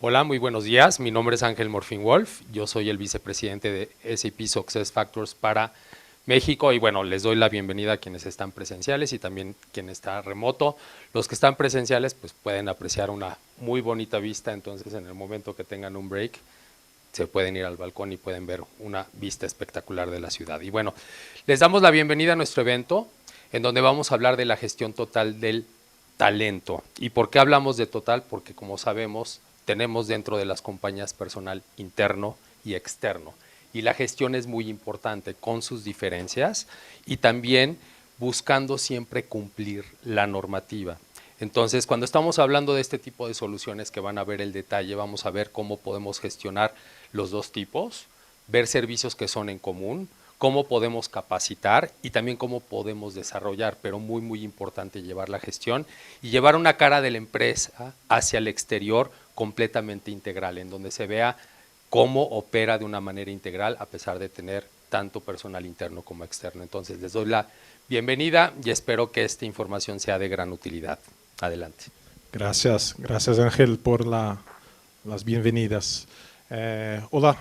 Hola, muy buenos días. Mi nombre es Ángel Morfín Wolf. Yo soy el vicepresidente de SAP SuccessFactors para México y bueno, les doy la bienvenida a quienes están presenciales y también quien está remoto. Los que están presenciales pues pueden apreciar una muy bonita vista, entonces en el momento que tengan un break se pueden ir al balcón y pueden ver una vista espectacular de la ciudad. Y bueno, les damos la bienvenida a nuestro evento en donde vamos a hablar de la gestión total del talento. ¿Y por qué hablamos de total? Porque como sabemos tenemos dentro de las compañías personal interno y externo. Y la gestión es muy importante con sus diferencias y también buscando siempre cumplir la normativa. Entonces, cuando estamos hablando de este tipo de soluciones que van a ver el detalle, vamos a ver cómo podemos gestionar los dos tipos, ver servicios que son en común, cómo podemos capacitar y también cómo podemos desarrollar, pero muy importante llevar la gestión y llevar una cara de la empresa hacia el exterior completamente integral, en donde se vea cómo opera de una manera integral a pesar de tener tanto personal interno como externo. Entonces les doy la bienvenida y espero que esta información sea de gran utilidad. Adelante. Gracias Ángel por las bienvenidas. Hola,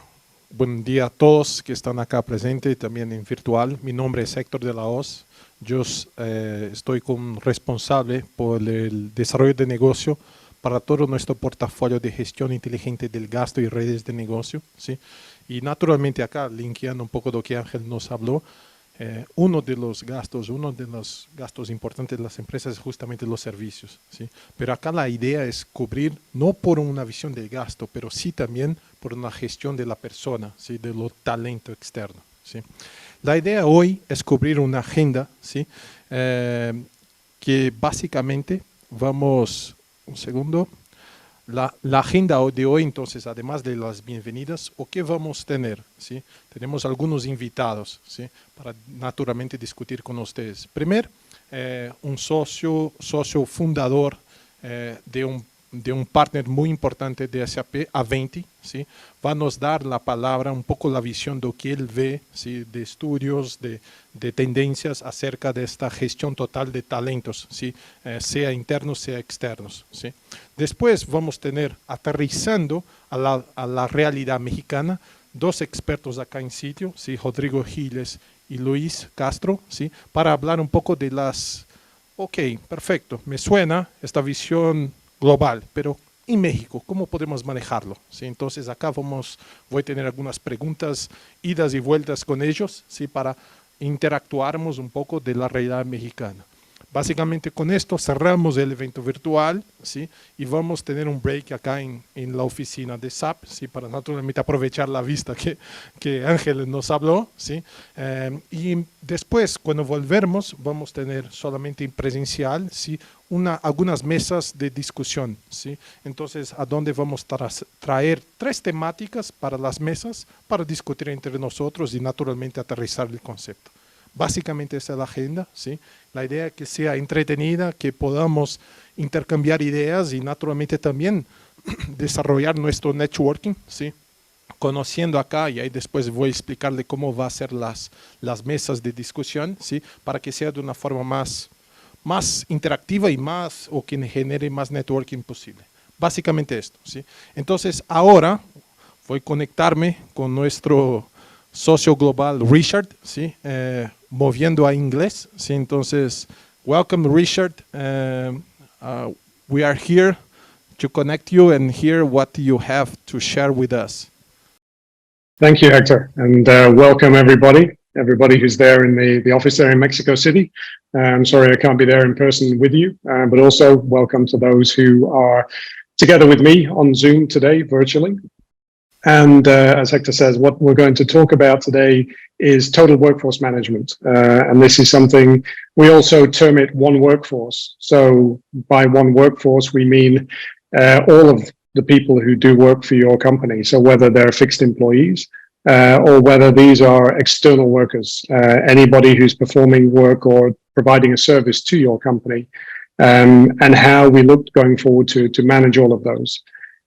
buen día a todos que están acá presentes y también en virtual. Mi nombre es Héctor de la Hoz. Yo estoy como responsable por el desarrollo de negocio para todo nuestro portafolio de gestión inteligente del gasto y redes de negocio, ¿sí? Y naturalmente acá, linkeando un poco de lo que Ángel nos habló, uno de los gastos importantes de las empresas es justamente los servicios, ¿sí? Pero acá la idea es cubrir, no por una visión del gasto, pero sí también por una gestión de la persona, ¿sí? De los talento externo, ¿sí? La idea hoy es cubrir una agenda, ¿sí? Que básicamente vamos... Un segundo. La agenda de hoy, entonces, además de las bienvenidas, ¿o qué vamos a tener? ¿Sí? Tenemos algunos invitados, ¿sí? Para naturalmente discutir con ustedes. Primero, un socio fundador de un partner muy importante de SAP, A20, ¿sí? Va a nos dar la palabra, un poco la visión de lo que él ve, ¿sí? De estudios, de tendencias acerca de esta gestión total de talentos, ¿sí? Sea internos, sea externos, ¿sí? Después vamos a tener, aterrizando a la realidad mexicana, dos expertos acá en sitio, ¿sí? Rodrigo Giles y Luis Castro, ¿sí? Para hablar un poco de las... Ok, perfecto, me suena esta visión global, pero en México, ¿cómo podemos manejarlo? ¿Sí? Entonces acá voy a tener algunas preguntas, idas y vueltas con ellos, ¿sí? Para interactuarmos un poco de la realidad mexicana. Básicamente con esto cerramos el evento virtual, ¿sí? Y vamos a tener un break acá en la oficina de SAP, ¿sí? Para naturalmente aprovechar la vista que Ángel nos habló, ¿sí? Y después, cuando volvemos, vamos a tener solamente en presencial, ¿sí? Algunas mesas de discusión, ¿sí? Entonces, a donde vamos a traer 3 temáticas para las mesas para discutir entre nosotros y naturalmente aterrizar el concepto. Básicamente esa es la agenda, ¿sí? La idea es que sea entretenida, que podamos intercambiar ideas y naturalmente también desarrollar nuestro networking, ¿sí? Conociendo acá, y ahí después voy a explicarle cómo va a ser las mesas de discusión, ¿sí? Para que sea de una forma más interactiva y o que genere más networking posible. Básicamente esto, ¿sí? Entonces ahora voy a conectarme con nuestro socio global Richard, ¿sí? Moviendo a inglés, ¿sí? Entonces, welcome Richard. We are here to connect you and hear what you have to share with us. Thank you, Hector, and welcome everybody who's there in the office there in Mexico City. I'm sorry I can't be there in person with you, but also welcome to those who are together with me on Zoom today, virtually. And as Hector says, what we're going to talk about today is total workforce management. And this is something, we also term it one workforce. So by one workforce, we mean all of the people who do work for your company. So whether they're fixed employees or whether these are external workers, anybody who's performing work or providing a service to your company, and how we look going forward to manage all of those.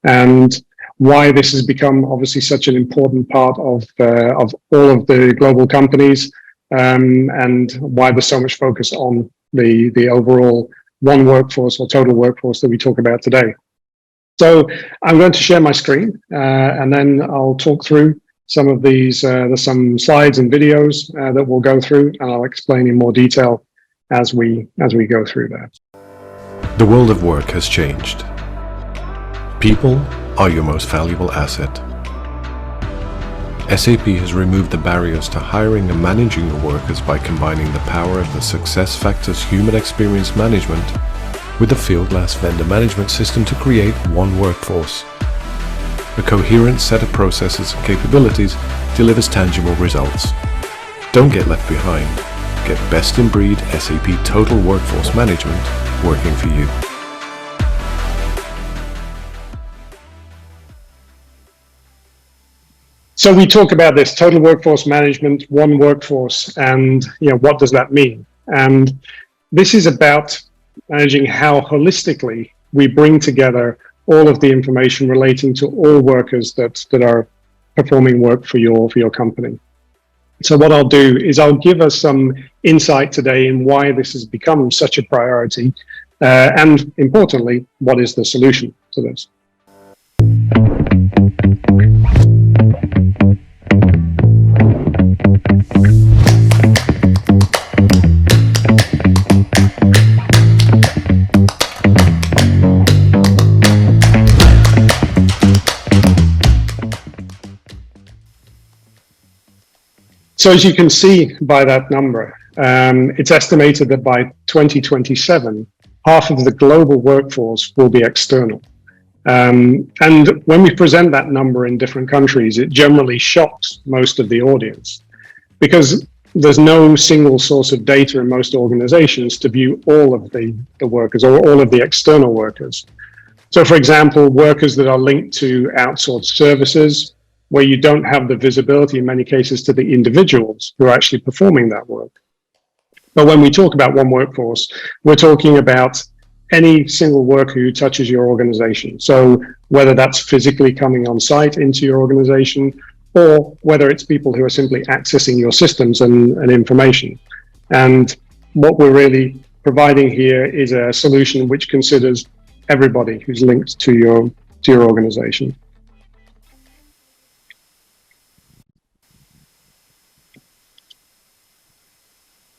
And why this has become obviously such an important part of all of the global companies, and why there's so much focus on the overall one workforce or total workforce that we talk about today. So I'm going to share my screen and then I'll talk through some of these, there's some slides and videos that we'll go through, and I'll explain in more detail as we go through that. The world of work has changed. People are your most valuable asset. SAP has removed the barriers to hiring and managing your workers by combining the power of the SuccessFactors Human Experience Management with the Fieldglass Vendor Management System to create one workforce. A coherent set of processes and capabilities delivers tangible results. Don't get left behind. Get best-in-breed SAP Total Workforce Management working for you. So we talk about this total workforce management, one workforce, and what does that mean? And this is about managing how holistically we bring together all of the information relating to all workers that are performing work for your company. So what I'll do is I'll give us some insight today in why this has become such a priority, and importantly, what is the solution to this? So as you can see by that number, it's estimated that by 2027, half of the global workforce will be external. And when we present that number in different countries, it generally shocks most of the audience because there's no single source of data in most organizations to view all of the workers or all of the external workers. So for example, workers that are linked to outsourced services, where you don't have the visibility in many cases to the individuals who are actually performing that work. But when we talk about one workforce, we're talking about any single worker who touches your organization. So whether that's physically coming on site into your organization, or whether it's people who are simply accessing your systems and information. And what we're really providing here is a solution which considers everybody who's linked to your organization.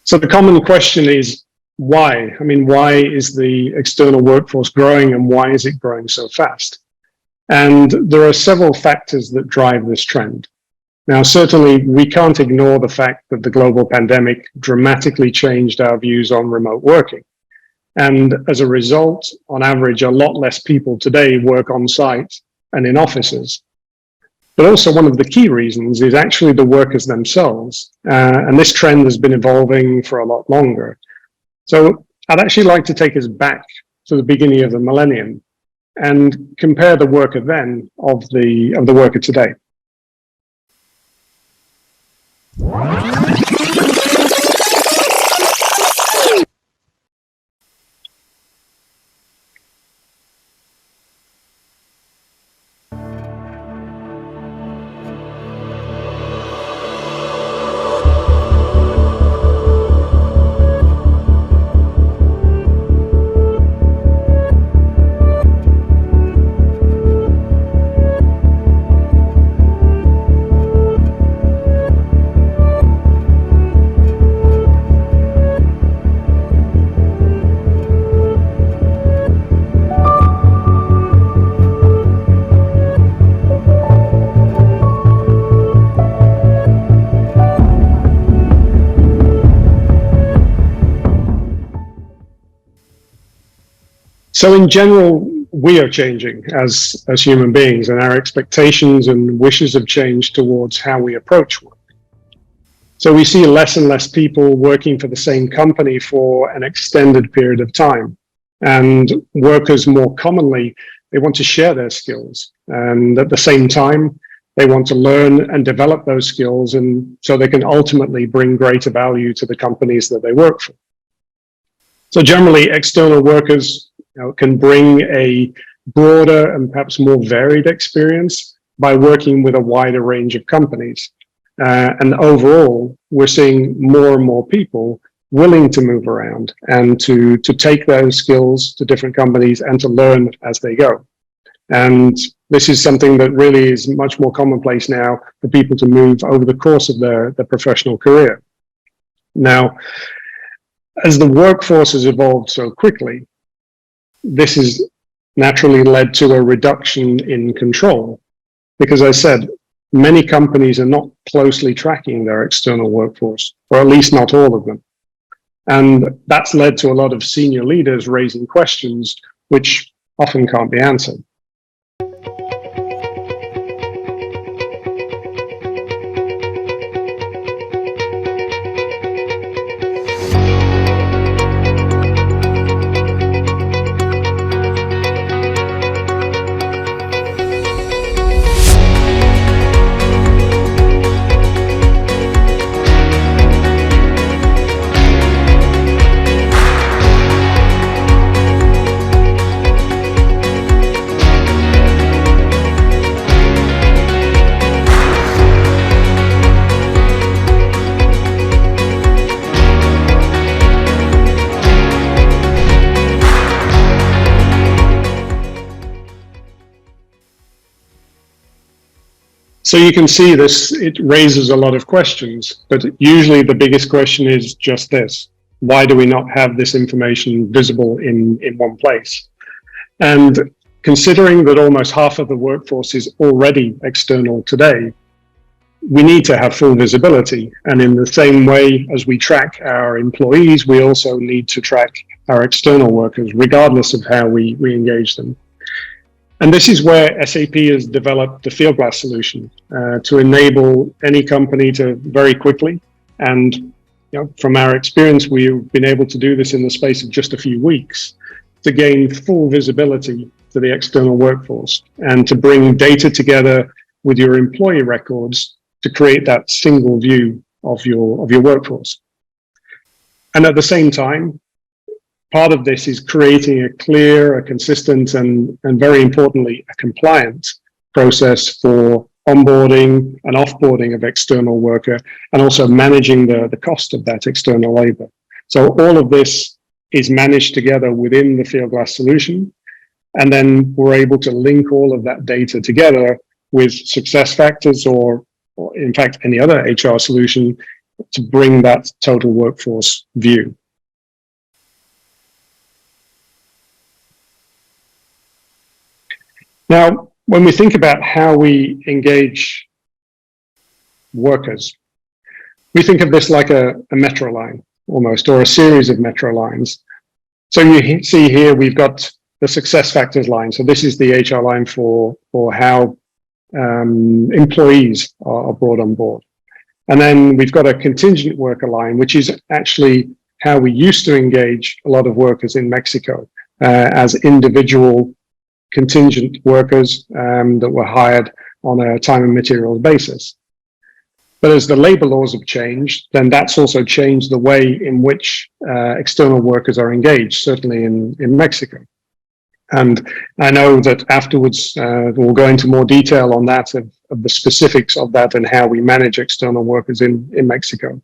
So the common question is why? I mean, why is the external workforce growing and why is it growing so fast? And there are several factors that drive this trend. Now, certainly we can't ignore the fact that the global pandemic dramatically changed our views on remote working. And as a result, on average, a lot less people today work on site and in offices. But also one of the key reasons is actually the workers themselves. And this trend has been evolving for a lot longer. So I'd actually like to take us back to the beginning of the millennium and compare the worker then of the worker today. So in general, we are changing as human beings, and our expectations and wishes have changed towards how we approach work. So we see less and less people working for the same company for an extended period of time. And workers more commonly, they want to share their skills. And at the same time, they want to learn and develop those skills, and so they can ultimately bring greater value to the companies that they work for. So generally, external workers can bring a broader and perhaps more varied experience by working with a wider range of companies. And overall, we're seeing more and more people willing to move around and to take those skills to different companies and to learn as they go. And this is something that really is much more commonplace now for people to move over the course of their professional career. Now, as the workforce has evolved so quickly, this has naturally led to a reduction in control. Because as I said, many companies are not closely tracking their external workforce, or at least not all of them. And that's led to a lot of senior leaders raising questions which often can't be answered. So you can see this, it raises a lot of questions, but usually the biggest question is just this: why do we not have this information visible in one place? And considering that almost half of the workforce is already external today, we need to have full visibility. And in the same way as we track our employees, we also need to track our external workers, regardless of how we engage them. And this is where SAP has developed the Fieldglass solution to enable any company to very quickly, and from our experience, we've been able to do this in the space of just a few weeks, to gain full visibility to the external workforce and to bring data together with your employee records to create that single view of your workforce. And at the same time, part of this is creating a clear, a consistent, and very importantly, a compliant process for onboarding and offboarding of external worker, and also managing the cost of that external labor. So all of this is managed together within the Fieldglass solution, and then we're able to link all of that data together with SuccessFactors or in fact any other HR solution to bring that total workforce view. Now, when we think about how we engage workers, we think of this like a metro line almost, or a series of metro lines. So you see here we've got the SuccessFactors line. So this is the HR line for how employees are brought on board. And then we've got a contingent worker line, which is actually how we used to engage a lot of workers in Mexico as individual contingent workers that were hired on a time and materials basis. But as the labor laws have changed, then that's also changed the way in which external workers are engaged, certainly in Mexico. And I know that afterwards we'll go into more detail on that, of the specifics of that and how we manage external workers in Mexico.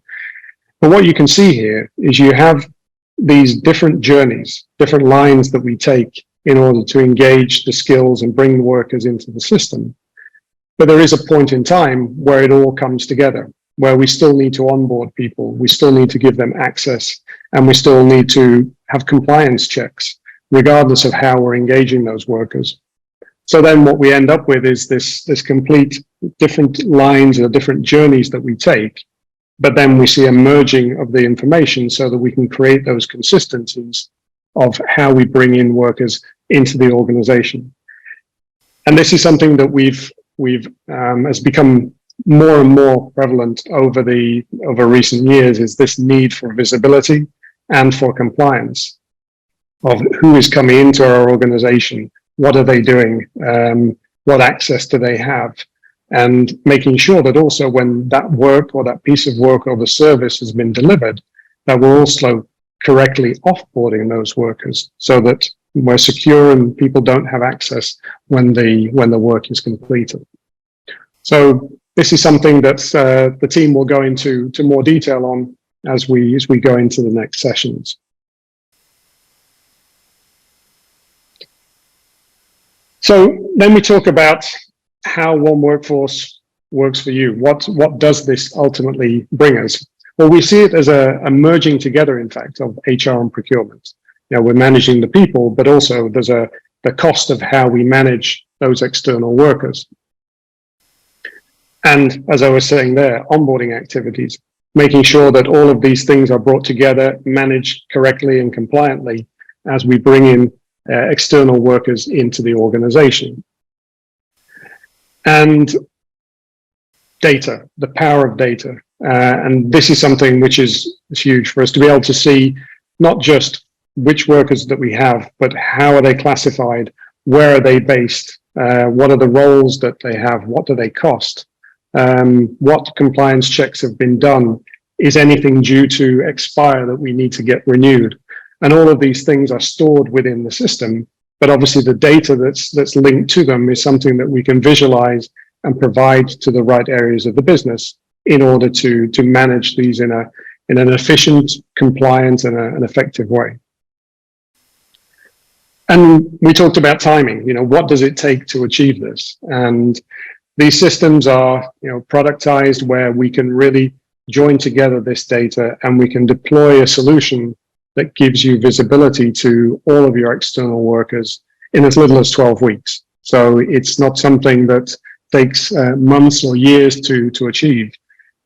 But what you can see here is you have these different journeys, different lines that we take in order to engage the skills and bring the workers into the system. But there is a point in time where it all comes together, where we still need to onboard people, we still need to give them access, and we still need to have compliance checks, regardless of how we're engaging those workers. So then what we end up with is this complete different lines or different journeys that we take, but then we see a merging of the information so that we can create those consistencies of how we bring in workers into the organization. And this is something that has become more and more prevalent over recent years, is this need for visibility and for compliance of who is coming into our organization, what are they doing, what access do they have, and making sure that also when that work or that piece of work or the service has been delivered, that we're also correctly offboarding those workers so that we're secure and people don't have access when the work is completed. So this is something that the team will go into more detail on as we go into the next sessions. So then we talk about how One Workforce works for you. What does this ultimately bring us? Well, we see it as a merging together, in fact, of HR and procurement. You know, we're managing the people, but also there's the cost of how we manage those external workers. And as I was saying there, onboarding activities, making sure that all of these things are brought together, managed correctly and compliantly as we bring in external workers into the organization. And data, the power of data. And this is something which is huge for us to be able to see not just which workers that we have, but how are they classified, where are they based, what are the roles that they have, what do they cost, what compliance checks have been done, is anything due to expire that we need to get renewed. And all of these things are stored within the system, but obviously the data that's linked to them is something that we can visualize and provide to the right areas of the business in order to manage these in an efficient, compliant, and an effective way. And we talked about timing. You know, what does it take to achieve this? And these systems are, you know, productized where we can really join together this data and we can deploy a solution that gives you visibility to all of your external workers in as little as 12 weeks. So it's not something that takes months or years to achieve.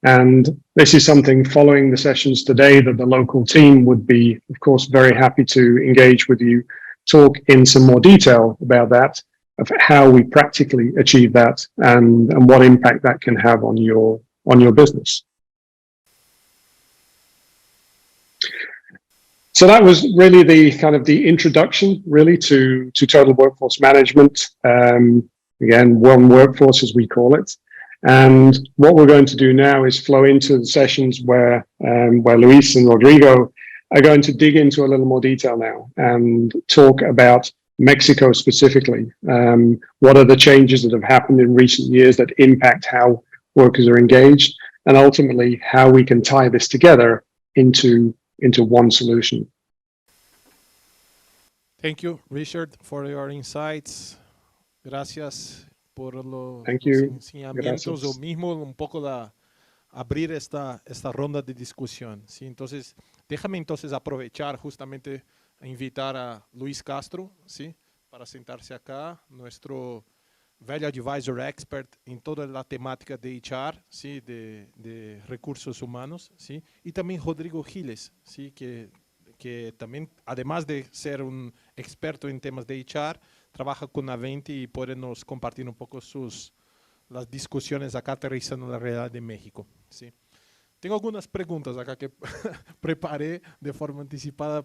And this is something following the sessions today that the local team would be, of course, very happy to engage with you, talk in some more detail about that, of how we practically achieve that and what impact that can have on your business. So that was really the kind of the introduction really to total workforce management. Again, One Workforce as we call it. And what we're going to do now is flow into the sessions where Luis and Rodrigo are going to dig into a little more detail now and talk about Mexico specifically. What are the changes that have happened in recent years that impact how workers are engaged, and ultimately how we can tie this together into one solution. Thank you, Richard, for your insights. Gracias por los enseñamientos o mismo un poco abrir esta ronda de discusión. ¿Sí? Entonces, déjame entonces aprovechar justamente a invitar a Luis Castro, ¿sí? Para sentarse acá, nuestro value advisor expert en toda la temática de HR, ¿sí? de recursos humanos, ¿sí? Y también Rodrigo Giles, ¿sí? que también, además de ser un experto en temas de HR, trabaja con Aventi y puede nos compartir un poco las discusiones acá aterrizando en la realidad de México. ¿Sí? Tengo algunas preguntas acá que preparé de forma anticipada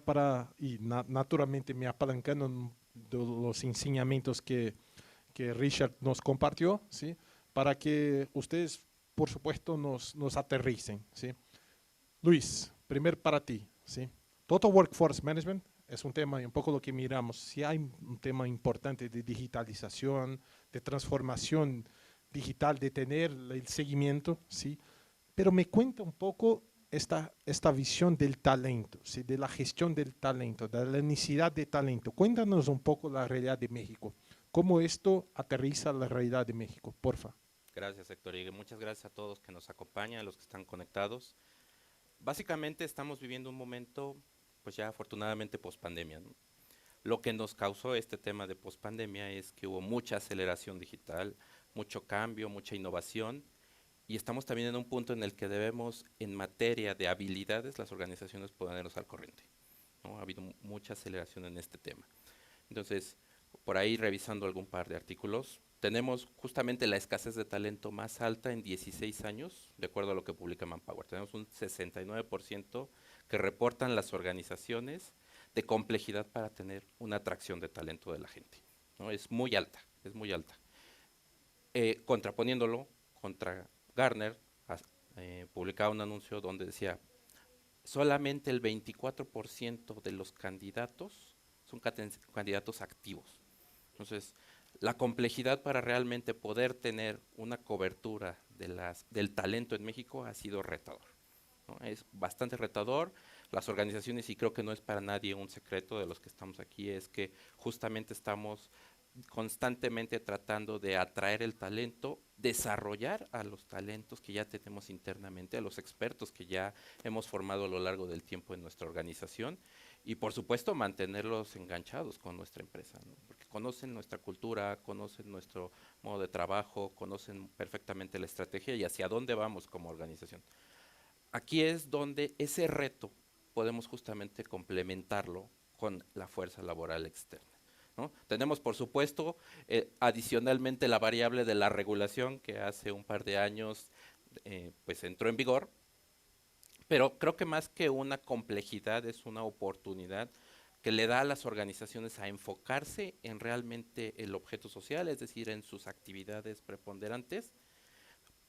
y naturalmente me apalancando de los enseñamientos que Richard nos compartió, ¿sí? Para que ustedes, por supuesto, nos aterricen. ¿Sí? Luis, primero para ti. ¿Sí? Total Workforce Management es un tema y un poco lo que miramos. Si hay un tema importante de digitalización, de transformación digital, de tener el seguimiento, ¿sí? Pero me cuenta un poco esta visión del talento, ¿sí? De la gestión del talento, de la necesidad de talento. Cuéntanos un poco la realidad de México. ¿Cómo esto aterriza la realidad de México? Porfa. Gracias, Héctor. Y muchas gracias a todos que nos acompañan, a los que están conectados. Básicamente estamos viviendo un momento, pues ya afortunadamente pospandemia, ¿no? Lo que nos causó este tema de pospandemia es que hubo mucha aceleración digital, mucho cambio, mucha innovación, y estamos también en un punto en el que debemos, en materia de habilidades, las organizaciones ponernos al corriente, ¿no? Ha habido mucha aceleración en este tema. Entonces, por ahí revisando algún par de artículos, tenemos justamente la escasez de talento más alta en 16 años, de acuerdo a lo que publica Manpower. Tenemos un 69% que reportan las organizaciones de complejidad para tener una atracción de talento de la gente, ¿no? Es muy alta, es muy alta. Contraponiéndolo contra Gartner, publicaba un anuncio donde decía solamente el 24% de los candidatos son candidatos activos. Entonces, la complejidad para realmente poder tener una cobertura del talento en México ha sido retador, ¿no? Es bastante retador. Las organizaciones, y creo que no es para nadie un secreto de los que estamos aquí, es que justamente estamos constantemente tratando de atraer el talento, desarrollar a los talentos que ya tenemos internamente, a los expertos que ya hemos formado a lo largo del tiempo en nuestra organización y por supuesto mantenerlos enganchados con nuestra empresa, ¿no? Porque conocen nuestra cultura, conocen nuestro modo de trabajo, conocen perfectamente la estrategia y hacia dónde vamos como organización. Aquí es donde ese reto podemos justamente complementarlo con la fuerza laboral externa, ¿no? Tenemos, por supuesto, adicionalmente la variable de la regulación que hace un par de años pues entró en vigor, pero creo que más que una complejidad es una oportunidad que le da a las organizaciones a enfocarse en realmente el objeto social, es decir, en sus actividades preponderantes,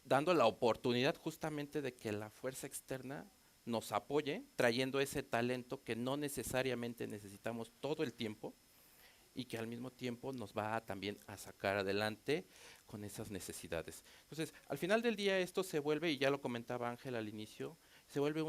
dando la oportunidad justamente de que la fuerza externa nos apoye, trayendo ese talento que no necesariamente necesitamos todo el tiempo y que al mismo tiempo nos va también a sacar adelante con esas necesidades. Entonces, al final del día esto se vuelve, y ya lo comentaba Ángel al inicio, se vuelve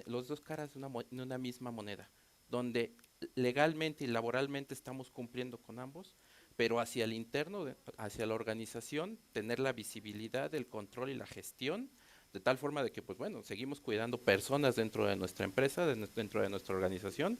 los dos caras de una misma moneda, donde legalmente y laboralmente estamos cumpliendo con ambos, pero hacia el interno, hacia la organización, tener la visibilidad, el control y la gestión, de tal forma de que, pues bueno, seguimos cuidando personas dentro de nuestra empresa, dentro de nuestra organización,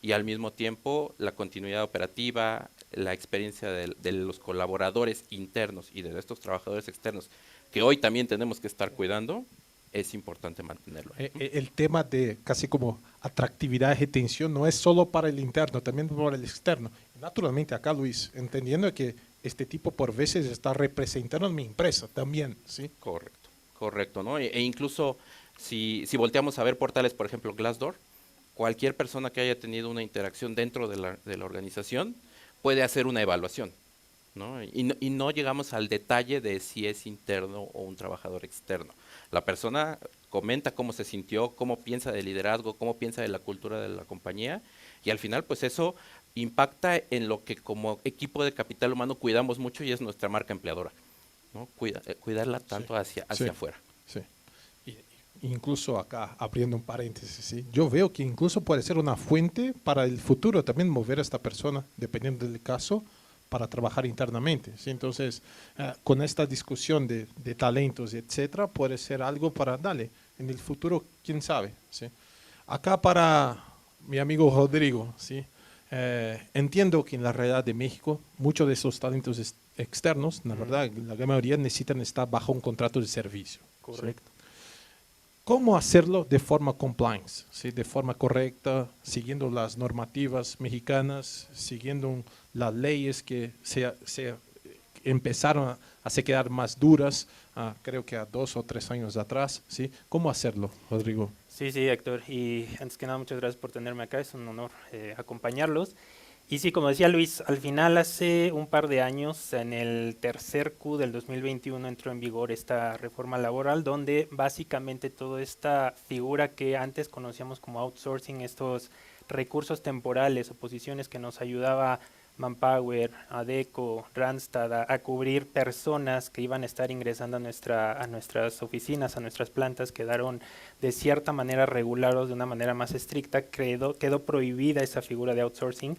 y al mismo tiempo la continuidad operativa, la experiencia de los colaboradores internos y de estos trabajadores externos, que hoy también tenemos que estar cuidando, es importante mantenerlo. El tema de casi como atractividad y retención no es solo para el interno, también para el externo. Naturalmente acá, Luis, entendiendo que este tipo por veces está representando a mi empresa también, ¿sí? Correcto, ¿no? E incluso si volteamos a ver portales, por ejemplo, Glassdoor, cualquier persona que haya tenido una interacción dentro de la organización puede hacer una evaluación, ¿no? Y no llegamos al detalle de si es interno o un trabajador externo. La persona comenta cómo se sintió, cómo piensa de liderazgo, cómo piensa de la cultura de la compañía, y al final pues eso impacta en lo que como equipo de capital humano cuidamos mucho, y es nuestra marca empleadora, ¿no? Cuidarla tanto hacia afuera. Sí. Incluso acá, abriendo un paréntesis, ¿sí? Yo veo que incluso puede ser una fuente para el futuro también mover a esta persona, dependiendo del caso, para trabajar internamente, ¿sí? Entonces, con esta discusión de talentos, etcétera, puede ser algo para, dale, en el futuro, quién sabe, ¿sí? Acá para mi amigo Rodrigo, ¿sí? Entiendo que en la realidad de México, muchos de esos talentos externos, la verdad, la gran mayoría necesitan estar bajo un contrato de servicio. Correcto. ¿Sí? ¿Cómo hacerlo de forma compliance, ¿sí? De forma correcta, siguiendo las normativas mexicanas, siguiendo las leyes que se empezaron a se quedar más duras, creo que a 2 o 3 años atrás, ¿sí? ¿Cómo hacerlo, Rodrigo? Sí, Héctor, y antes que nada muchas gracias por tenerme acá, es un honor acompañarlos. Y sí, como decía Luis, al final hace un par de años, en el tercer Q del 2021 entró en vigor esta reforma laboral, donde básicamente toda esta figura que antes conocíamos como outsourcing, estos recursos temporales o posiciones que nos ayudaba Manpower, Adecco, Randstad a cubrir personas que iban a estar ingresando a nuestras oficinas, a nuestras plantas, quedaron de cierta manera regulados de una manera más estricta, quedó prohibida esa figura de outsourcing.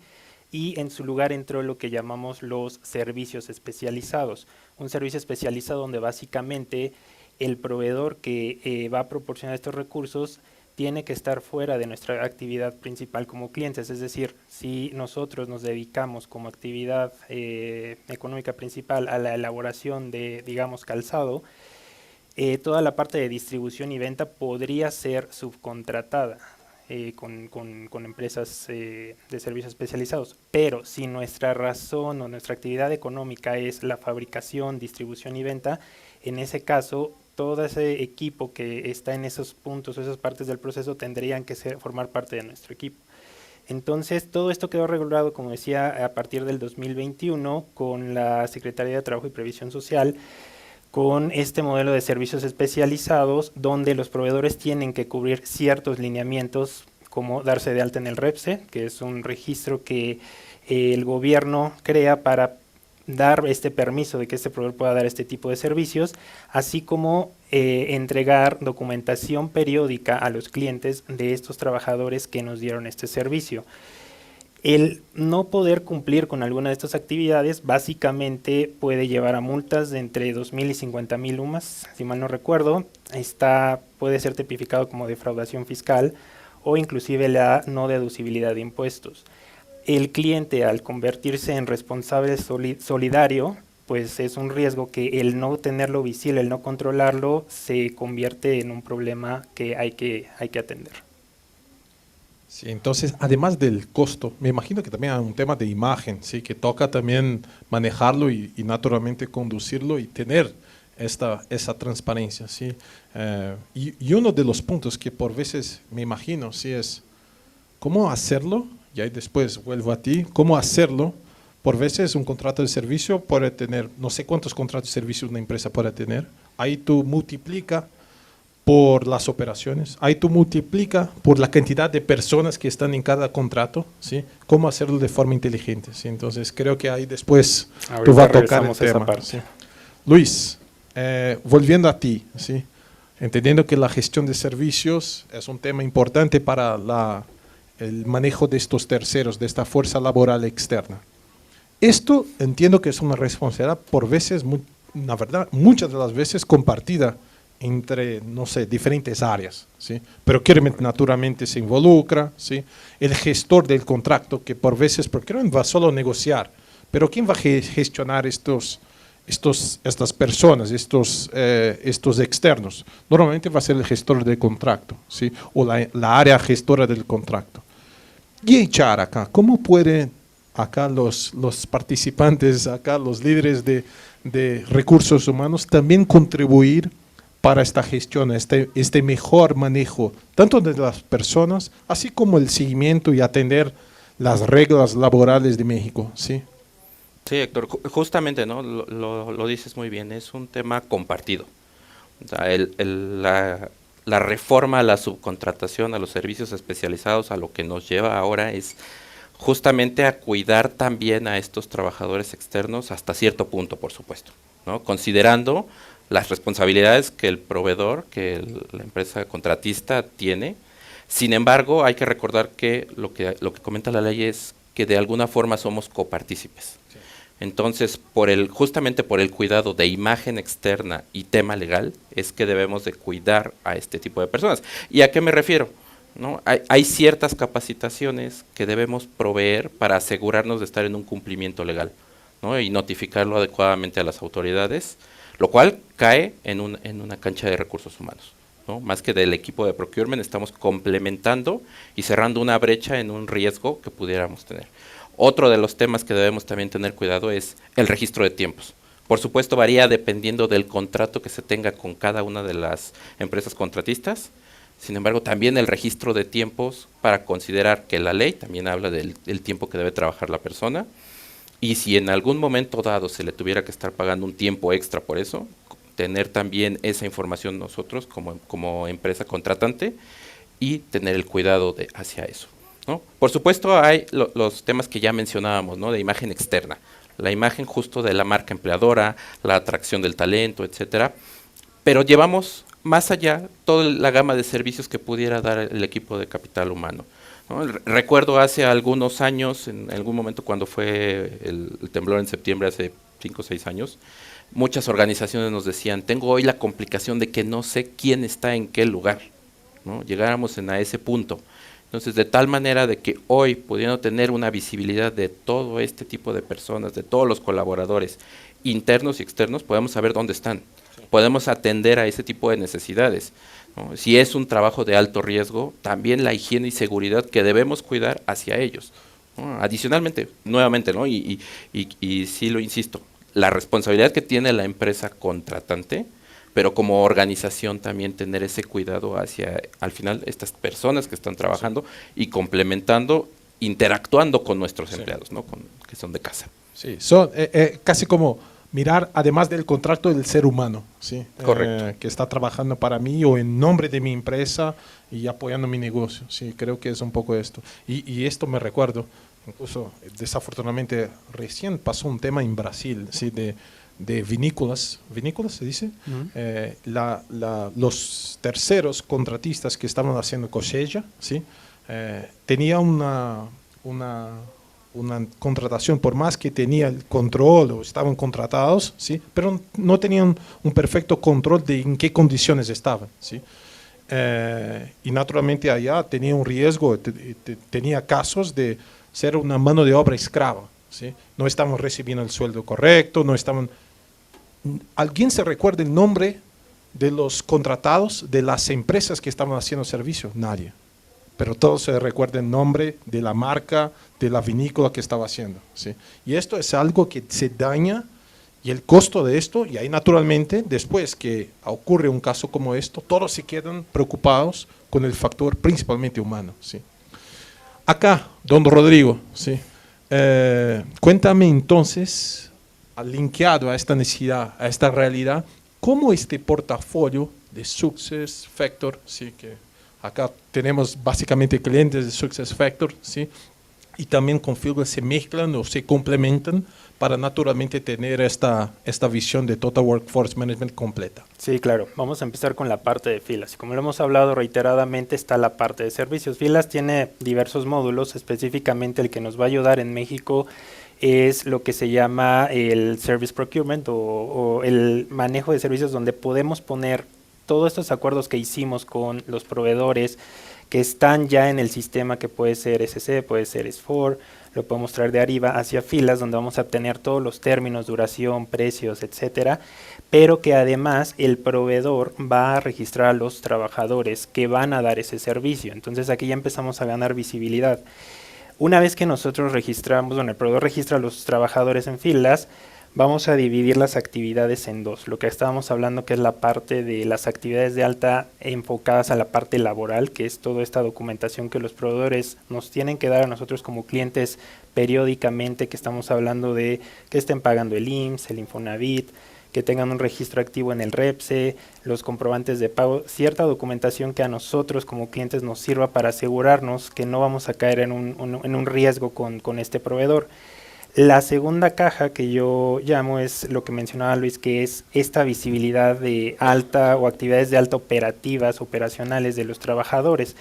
Y en su lugar entró lo que llamamos los servicios especializados. Un servicio especializado donde básicamente el proveedor que va a proporcionar estos recursos tiene que estar fuera de nuestra actividad principal como clientes. Es decir, si nosotros nos dedicamos como actividad económica principal a la elaboración de, digamos, calzado, toda la parte de distribución y venta podría ser subcontratada. Con empresas de servicios especializados, pero si nuestra razón o nuestra actividad económica es la fabricación, distribución y venta, en ese caso todo ese equipo que está en esos puntos o esas partes del proceso tendrían que formar parte de nuestro equipo. Entonces todo esto quedó regulado, como decía, a partir del 2021 con la Secretaría de Trabajo y Previsión Social, con este modelo de servicios especializados donde los proveedores tienen que cubrir ciertos lineamientos como darse de alta en el REPSE, que es un registro que el gobierno crea para dar este permiso de que este proveedor pueda dar este tipo de servicios, así como entregar documentación periódica a los clientes de estos trabajadores que nos dieron este servicio. El no poder cumplir con alguna de estas actividades básicamente puede llevar a multas de entre 2.000 y 50.000 UMAS, si mal no recuerdo. Puede ser tipificado como defraudación fiscal o inclusive la no deducibilidad de impuestos. El cliente, al convertirse en responsable solidario, pues es un riesgo que el no tenerlo visible, el no controlarlo, se convierte en un problema que hay que atender. Sí, entonces, además del costo, me imagino que también hay un tema de imagen, ¿sí? Que toca también manejarlo y naturalmente conducirlo y tener esa transparencia, ¿sí? Y uno de los puntos que por veces me imagino, ¿sí? Es cómo hacerlo, y ahí después vuelvo a ti, cómo hacerlo. Por veces un contrato de servicio puede tener, no sé cuántos contratos de servicio una empresa puede tener, ahí tú multiplica por las operaciones, ahí tú multiplica por la cantidad de personas que están en cada contrato, ¿sí? Cómo hacerlo de forma inteligente, ¿sí? Entonces creo que ahí después Ahorita tú vas a tocar el regresamos a esa tema, parte. ¿sí? Luis, volviendo a ti, ¿sí? Entendiendo que la gestión de servicios es un tema importante para el manejo de estos terceros, de esta fuerza laboral externa. Esto entiendo que es una responsabilidad por veces, la verdad, muchas de las veces compartida entre, no sé, diferentes áreas, ¿sí? Pero naturalmente se involucra, ¿sí? El gestor del contrato, que por veces, porque no va solo a negociar, pero ¿quién va a gestionar estas personas, estos externos? Normalmente va a ser el gestor del contrato, ¿sí? O la área gestora del contrato. Y HR acá, ¿cómo pueden acá los participantes, acá los líderes de recursos humanos también contribuir para esta gestión, este mejor manejo, tanto de las personas, así como el seguimiento y atender las reglas laborales de México, ¿sí? Sí, Héctor, justamente, ¿no? Lo dices muy bien, es un tema compartido. O sea, la reforma a la subcontratación, a los servicios especializados, a lo que nos lleva ahora es justamente a cuidar también a estos trabajadores externos hasta cierto punto, por supuesto, ¿no? Considerando las responsabilidades que el proveedor, que la empresa contratista tiene. Sin embargo, hay que recordar que lo que comenta la ley es que de alguna forma somos copartícipes. Sí. Entonces, justamente por el cuidado de imagen externa y tema legal, es que debemos de cuidar a este tipo de personas. ¿Y a qué me refiero? ¿No? Hay ciertas capacitaciones que debemos proveer para asegurarnos de estar en un cumplimiento legal, ¿no? Y notificarlo adecuadamente a las autoridades, lo cual cae en una cancha de recursos humanos, ¿no? Más que del equipo de procurement, estamos complementando y cerrando una brecha en un riesgo que pudiéramos tener. Otro de los temas que debemos también tener cuidado es el registro de tiempos. Por supuesto, varía dependiendo del contrato que se tenga con cada una de las empresas contratistas. Sin embargo, también el registro de tiempos para considerar que la ley también habla del tiempo que debe trabajar la persona. Y si en algún momento dado se le tuviera que estar pagando un tiempo extra por eso, tener también esa información nosotros como empresa contratante y tener el cuidado hacia eso, ¿no? Por supuesto, hay los temas que ya mencionábamos, ¿no? De imagen externa, la imagen justo de la marca empleadora, la atracción del talento, etcétera. Pero llevamos más allá toda la gama de servicios que pudiera dar el equipo de capital humano, ¿no? Recuerdo hace algunos años, en algún momento cuando fue el temblor en septiembre, hace 5 o 6 años, muchas organizaciones nos decían, tengo hoy la complicación de que no sé quién está en qué lugar, ¿no? Llegáramos a ese punto. Entonces, de tal manera de que hoy, pudiendo tener una visibilidad de todo este tipo de personas, de todos los colaboradores internos y externos, podemos saber dónde están. Sí. Podemos atender a ese tipo de necesidades, ¿no? Si es un trabajo de alto riesgo, también la higiene y seguridad que debemos cuidar hacia ellos, ¿no? Adicionalmente, nuevamente, ¿no? Y sí lo insisto, la responsabilidad que tiene la empresa contratante, pero como organización también tener ese cuidado hacia, al final, estas personas que están trabajando, sí, y complementando, interactuando con nuestros, sí, empleados, ¿no? Que son de casa. Sí, son casi como mirar, además del contrato, del ser humano, ¿sí? Correcto. Que está trabajando para mí o en nombre de mi empresa y apoyando mi negocio. Sí, creo que es un poco esto. Y esto me recuerdo, incluso desafortunadamente recién pasó un tema en Brasil, ¿sí? De vinícolas se dice, los terceros contratistas que estaban haciendo cosecha, ¿sí? Tenía una una contratación, por más que tenía el control o estaban contratados, ¿sí? Pero no tenían un perfecto control de en qué condiciones estaban, ¿sí? Y naturalmente allá tenía un riesgo, tenía casos de ser una mano de obra esclava, ¿sí? No estaban recibiendo el sueldo correcto, no estaban... ¿Alguien se recuerda el nombre de los contratados de las empresas que estaban haciendo servicio? Nadie. Pero todos se recuerdan el nombre de la marca, de la vinícola que estaba haciendo, ¿sí? Y esto es algo que se daña, y el costo de esto, y ahí naturalmente, después que ocurre un caso como esto, todos se quedan preocupados con el factor principalmente humano, ¿sí? Acá, don Rodrigo, ¿sí? Cuéntame entonces, linkeado a esta necesidad, a esta realidad, cómo este portafolio de SuccessFactors, ¿sí? Que acá tenemos básicamente clientes de SuccessFactors, ¿sí? Y también con Fieldglass se mezclan o se complementan para naturalmente tener esta visión de Total Workforce Management completa. Sí, claro. Vamos a empezar con la parte de filas. Y como lo hemos hablado reiteradamente, está la parte de servicios. Filas tiene diversos módulos, específicamente el que nos va a ayudar en México es lo que se llama el Service Procurement o el manejo de servicios, donde podemos poner todos estos acuerdos que hicimos con los proveedores que están ya en el sistema, que puede ser SC, puede ser S4, lo podemos traer de arriba hacia filas, donde vamos a obtener todos los términos, duración, precios, etcétera, pero que además el proveedor va a registrar a los trabajadores que van a dar ese servicio. Entonces aquí ya empezamos a ganar visibilidad. Una vez que nosotros registramos, bueno, el proveedor registra a los trabajadores en filas, vamos a dividir las actividades en dos. Lo que estábamos hablando, que es la parte de las actividades de alta enfocadas a la parte laboral, que es toda esta documentación que los proveedores nos tienen que dar a nosotros como clientes periódicamente, que estamos hablando de que estén pagando el IMSS, el Infonavit, que tengan un registro activo en el REPSE, los comprobantes de pago, cierta documentación que a nosotros como clientes nos sirva para asegurarnos que no vamos a caer en un riesgo con este proveedor. La segunda caja que yo llamo es lo que mencionaba Luis, que es esta visibilidad de alta o actividades de alta operacionales de los trabajadores,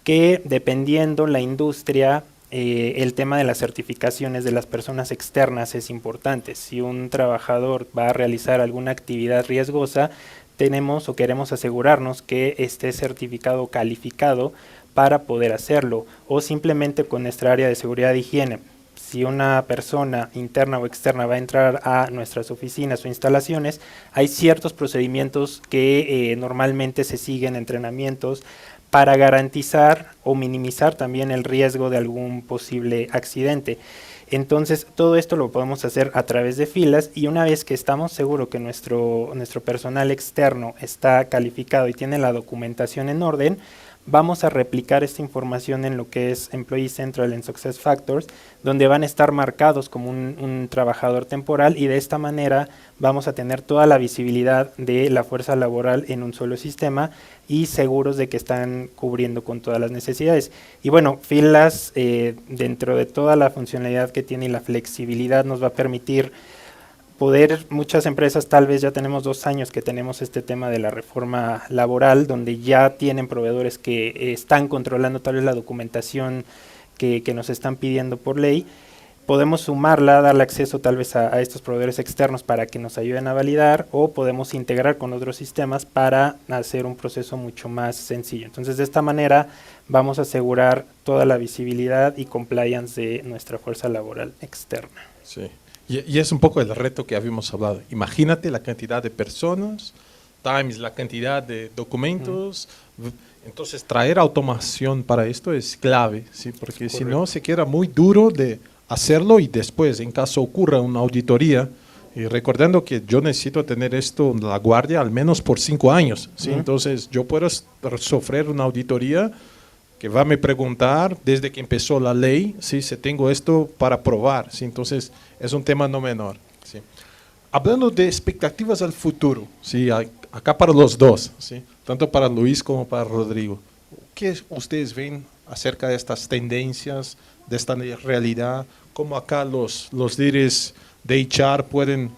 que dependiendo la industria, el tema de las certificaciones de las personas externas es importante. Si un trabajador va a realizar alguna actividad riesgosa, tenemos o queremos asegurarnos que esté certificado o calificado para poder hacerlo, o simplemente con nuestra área de seguridad e higiene. Si una persona interna o externa va a entrar a nuestras oficinas o instalaciones, hay ciertos procedimientos que normalmente se siguen, entrenamientos, para garantizar o minimizar también el riesgo de algún posible accidente. Entonces, todo esto lo podemos hacer a través de filas, y una vez que estamos seguros que nuestro personal externo está calificado y tiene la documentación en orden, vamos a replicar esta información en lo que es Employee Central en SuccessFactors, donde van a estar marcados como un trabajador temporal, y de esta manera vamos a tener toda la visibilidad de la fuerza laboral en un solo sistema y seguros de que están cubriendo con todas las necesidades. Y bueno, filas dentro de toda la funcionalidad que tiene y la flexibilidad nos va a permitir poder, muchas empresas, tal vez ya tenemos 2 años que tenemos este tema de la reforma laboral, donde ya tienen proveedores que están controlando tal vez la documentación que nos están pidiendo por ley. Podemos sumarla, darle acceso tal vez a estos proveedores externos para que nos ayuden a validar, o podemos integrar con otros sistemas para hacer un proceso mucho más sencillo. Entonces, de esta manera vamos a asegurar toda la visibilidad y compliance de nuestra fuerza laboral externa. Sí. Y es un poco el reto que habíamos hablado. Imagínate la cantidad de personas, times la cantidad de documentos. Entonces, traer automación para esto es clave, ¿sí? Porque si no, se queda muy duro de hacerlo, y después, en caso ocurra una auditoría, y recordando que yo necesito tener esto en la guardia al menos por 5 años, ¿sí? Entonces, yo puedo sufrir una auditoría que va a me preguntar desde que empezó la ley, ¿sí? Si tengo esto para probar, ¿sí? Entonces, es un tema no menor, ¿sí? Hablando de expectativas al futuro, ¿sí? Acá para los dos, ¿sí? Tanto para Luis como para Rodrigo, ¿qué ustedes ven acerca de estas tendencias, de esta realidad? ¿Cómo acá los líderes de HR pueden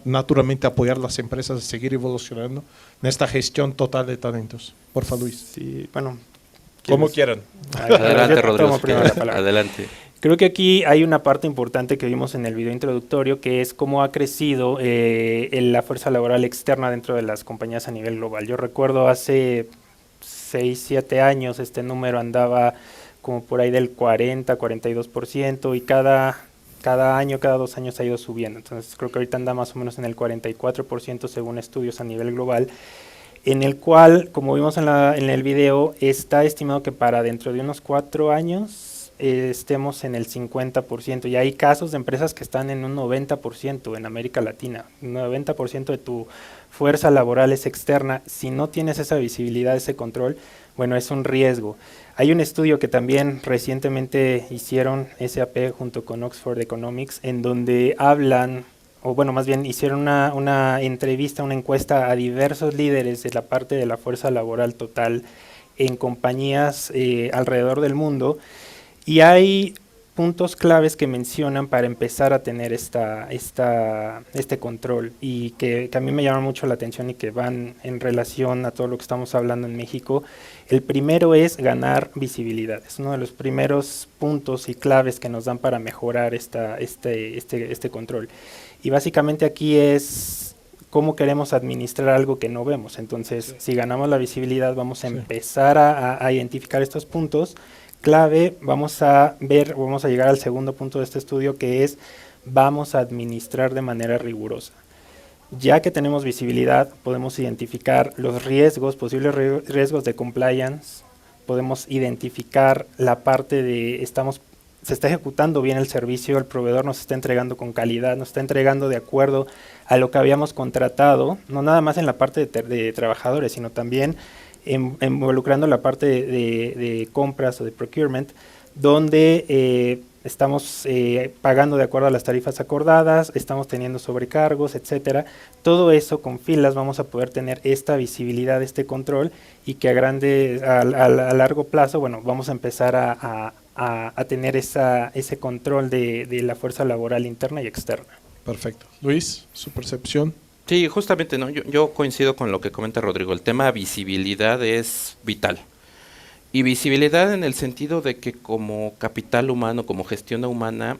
naturalmente apoyar a las empresas a seguir evolucionando en esta gestión total de talentos? Porfa, Luis. Sí, bueno. Como quieran. Adelante, Rodrigo. Adelante. Creo que aquí hay una parte importante que vimos en el video introductorio, que es cómo ha crecido la fuerza laboral externa dentro de las compañías a nivel global. Yo recuerdo hace 6, 7 años este número andaba como por ahí del 40, 42%, y cada año, cada 2 años ha ido subiendo. Entonces creo que ahorita anda más o menos en el 44% según estudios a nivel global, en el cual, como vimos en el video, está estimado que para dentro de unos 4 años estemos en el 50%, y hay casos de empresas que están en un 90% en América Latina. Un 90% de tu fuerza laboral es externa. Si no tienes esa visibilidad, ese control, bueno, es un riesgo. Hay un estudio que también recientemente hicieron SAP junto con Oxford Economics, en donde hablan, o bueno, más bien hicieron una entrevista, una encuesta a diversos líderes de la parte de la fuerza laboral total en compañías alrededor del mundo, y hay puntos claves que mencionan para empezar a tener este control, y que a mí me llaman mucho la atención y que van en relación a todo lo que estamos hablando en México. El primero es ganar visibilidad. Es uno de los primeros puntos y claves que nos dan para mejorar este control. Y básicamente aquí es cómo queremos administrar algo que no vemos. Entonces, si ganamos la visibilidad, vamos a empezar a identificar estos puntos clave. Vamos a llegar al segundo punto de este estudio, que es vamos a administrar de manera rigurosa. Ya que tenemos visibilidad, podemos identificar los riesgos, posibles riesgos de compliance, podemos identificar la parte de se está ejecutando bien el servicio, el proveedor nos está entregando con calidad, nos está entregando de acuerdo a lo que habíamos contratado, no nada más en la parte de trabajadores, sino también involucrando la parte de compras o de procurement, donde estamos pagando de acuerdo a las tarifas acordadas, estamos teniendo sobrecargos, etcétera. Todo eso con filas vamos a poder tener esta visibilidad, este control, y que a largo plazo, bueno, vamos a empezar a tener ese control de la fuerza laboral interna y externa. Perfecto. Luis, su percepción. Sí, justamente, ¿no? Yo coincido con lo que comenta Rodrigo. El tema visibilidad es vital. Y visibilidad en el sentido de que como capital humano, como gestión humana,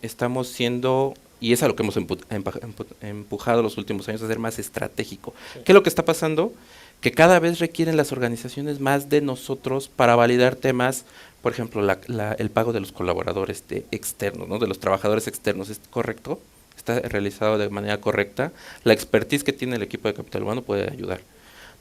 estamos siendo, y es a lo que hemos empujado los últimos años, a ser más estratégico. Sí. ¿Qué es lo que está pasando? Que cada vez requieren las organizaciones más de nosotros para validar temas, por ejemplo, el pago de los colaboradores externos, ¿no? De los trabajadores externos, ¿es correcto? ¿Está realizado de manera correcta? La expertise que tiene el equipo de capital humano puede ayudar,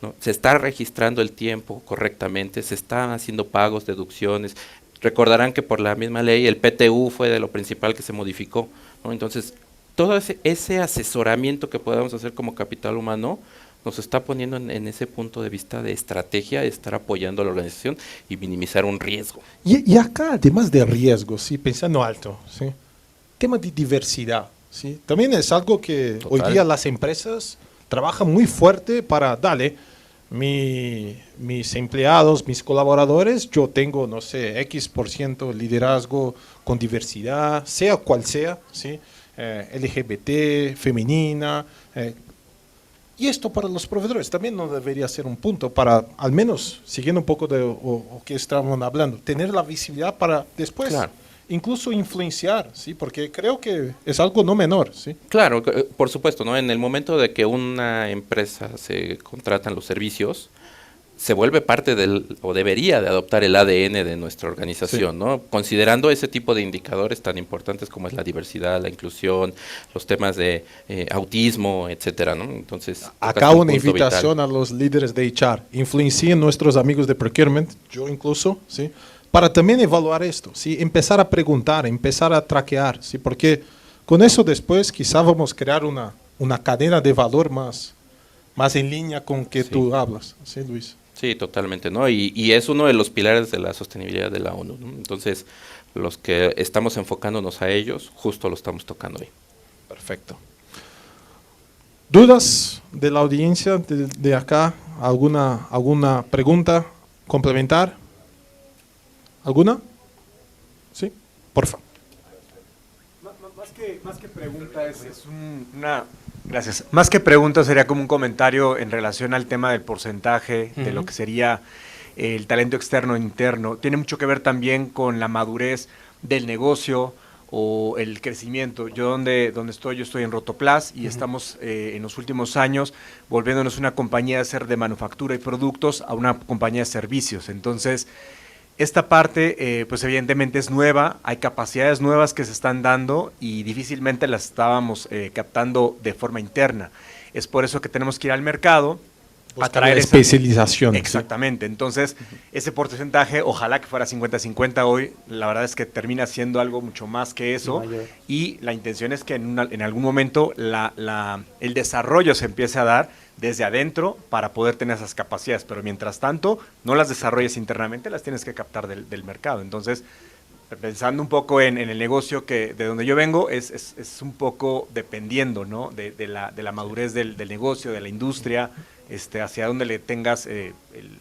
¿no? Se está registrando el tiempo correctamente, se están haciendo pagos, deducciones. Recordarán que por la misma ley el PTU fue de lo principal que se modificó, ¿no? Entonces, todo ese asesoramiento que podamos hacer como capital humano nos está poniendo en ese punto de vista de estrategia, de estar apoyando a la organización y minimizar un riesgo. Y acá, además de riesgos, ¿sí? Pensando alto, ¿sí? Tema de diversidad, ¿sí? También es algo que hoy día las empresas trabajan muy fuerte para, mis empleados, mis colaboradores, yo tengo, no sé, X% liderazgo con diversidad, sea cual sea, ¿sí? LGBT, femenina. Y esto para los proveedores también no debería ser un punto para, al menos, siguiendo un poco de o que estaban hablando, tener la visibilidad para después, claro, incluso influenciar, ¿sí? Porque creo que es algo no menor, ¿sí? Claro, por supuesto, ¿no? En el momento de que una empresa se contratan los servicios, se vuelve parte o debería de adoptar el ADN de nuestra organización, sí, ¿no? Considerando ese tipo de indicadores tan importantes como es la diversidad, la inclusión, los temas de autismo, etcétera, ¿no? Entonces, acá una invitación vital a los líderes de HR, influencien nuestros amigos de procurement, yo incluso, ¿sí? Para también evaluar esto, ¿sí? Empezar a preguntar, empezar a traquear, ¿sí? Porque con eso después quizá vamos a crear una cadena de valor más en línea con que sí, tú hablas, ¿sí, Luis? Sí, totalmente, ¿no? Y es uno de los pilares de la sostenibilidad de la ONU, ¿no? Entonces, los que estamos enfocándonos a ellos, justo lo estamos tocando ahí. Perfecto. ¿Dudas de la audiencia de acá? ¿Alguna pregunta complementar? ¿Alguna? Sí, por favor. Más que pregunta es una... Gracias. Más que pregunta sería como un comentario en relación al tema del porcentaje, de lo que sería el talento externo e interno. Tiene mucho que ver también con la madurez del negocio o el crecimiento. Yo donde estoy, yo estoy en Rotoplas y estamos en los últimos años volviéndonos una compañía de manufactura y productos a una compañía de servicios. Entonces, esta parte, pues evidentemente es nueva, hay capacidades nuevas que se están dando y difícilmente las estábamos captando de forma interna. Es por eso que tenemos que ir al mercado, buscar la especialización. Exactamente, ¿sí? Entonces ese porcentaje, ojalá que fuera 50-50 hoy, la verdad es que termina siendo algo mucho más que eso y la intención es que en algún momento el desarrollo se empiece a dar desde adentro para poder tener esas capacidades, pero mientras tanto no las desarrolles internamente, las tienes que captar del mercado. Entonces, pensando un poco en el negocio de donde yo vengo, es un poco dependiendo, ¿no? de la madurez del negocio, de la industria, hacia dónde le tengas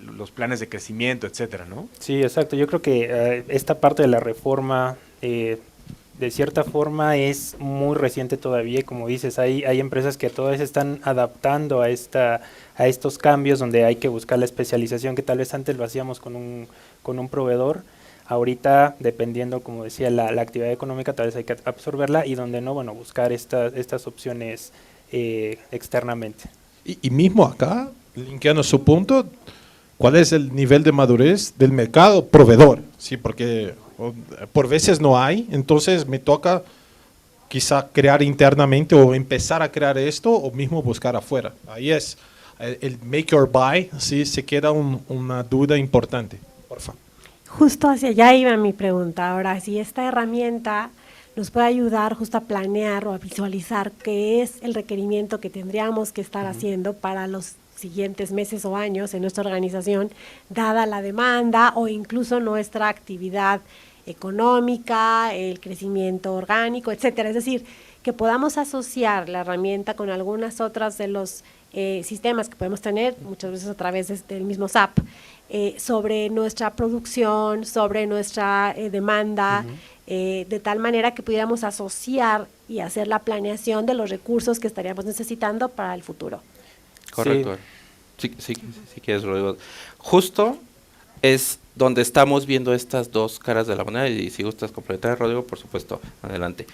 los planes de crecimiento, etcétera, ¿no? Sí, exacto. Yo creo que esta parte de la reforma, de cierta forma, es muy reciente todavía. Como dices, hay empresas que todavía se están adaptando a estos cambios, donde hay que buscar la especialización que tal vez antes lo hacíamos con un proveedor. Ahorita, dependiendo, como decía, la actividad económica, tal vez hay que absorberla y donde no, bueno, buscar estas opciones externamente. Y mismo acá, linkeando su punto, ¿cuál es el nivel de madurez del mercado proveedor? Sí, porque por veces no hay, entonces me toca quizá crear internamente o empezar a crear esto o mismo buscar afuera. Ahí es el make or buy, sí, se queda una duda importante. Por favor. Justo hacia allá iba mi pregunta. Ahora, si esta herramienta nos puede ayudar justo a planear o a visualizar qué es el requerimiento que tendríamos que estar haciendo para los siguientes meses o años en nuestra organización, dada la demanda o incluso nuestra actividad económica, el crecimiento orgánico, etcétera. Es decir, que podamos asociar la herramienta con algunas otras de los sistemas que podemos tener, muchas veces a través del mismo SAP, sobre nuestra producción, sobre nuestra demanda, de tal manera que pudiéramos asociar y hacer la planeación de los recursos que estaríamos necesitando para el futuro. Correcto. Sí, quieres, Rodrigo. Justo es donde estamos viendo estas dos caras de la moneda, y si gustas complementar, Rodrigo, por supuesto, adelante.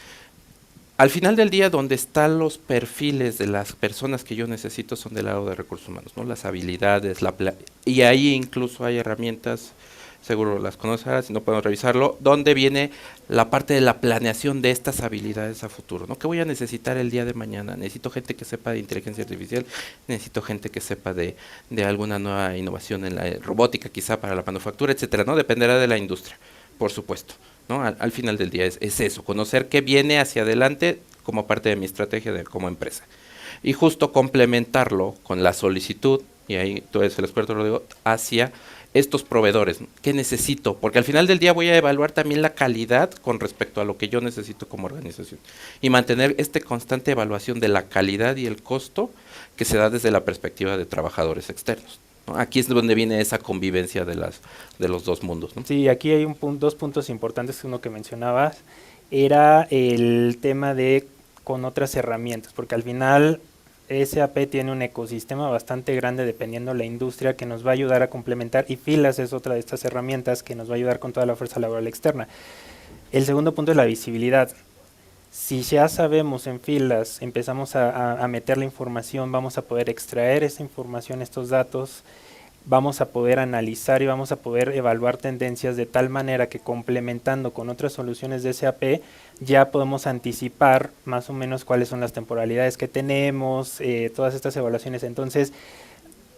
Al final del día, donde están los perfiles de las personas que yo necesito son del lado de recursos humanos, ¿no? Las habilidades, y ahí incluso hay herramientas, seguro las conocerás, si no podemos revisarlo, donde viene la parte de la planeación de estas habilidades a futuro, ¿no? ¿Qué voy a necesitar el día de mañana? Necesito gente que sepa de inteligencia artificial, necesito gente que sepa de alguna nueva innovación en la robótica, quizá para la manufactura, etcétera, ¿no? Dependerá de la industria, por supuesto, ¿no? Al final del día es eso, conocer qué viene hacia adelante como parte de mi estrategia como empresa. Y justo complementarlo con la solicitud, y ahí tú eres el experto, Rodrigo, hacia estos proveedores, ¿qué necesito? Porque al final del día voy a evaluar también la calidad con respecto a lo que yo necesito como organización y mantener constante evaluación de la calidad y el costo que se da desde la perspectiva de trabajadores externos, ¿no? Aquí es donde viene esa convivencia de los dos mundos, ¿no? Sí, aquí hay dos puntos importantes. Uno que mencionabas era el tema de con otras herramientas, porque al final SAP tiene un ecosistema bastante grande dependiendo de la industria que nos va a ayudar a complementar, y Filas es otra de estas herramientas que nos va a ayudar con toda la fuerza laboral externa. El segundo punto es la visibilidad. Si ya sabemos en Filas, empezamos a meter la información, vamos a poder extraer esa información, estos datos, vamos a poder analizar y vamos a poder evaluar tendencias de tal manera que complementando con otras soluciones de SAP ya podemos anticipar más o menos cuáles son las temporalidades que tenemos, todas estas evaluaciones. Entonces,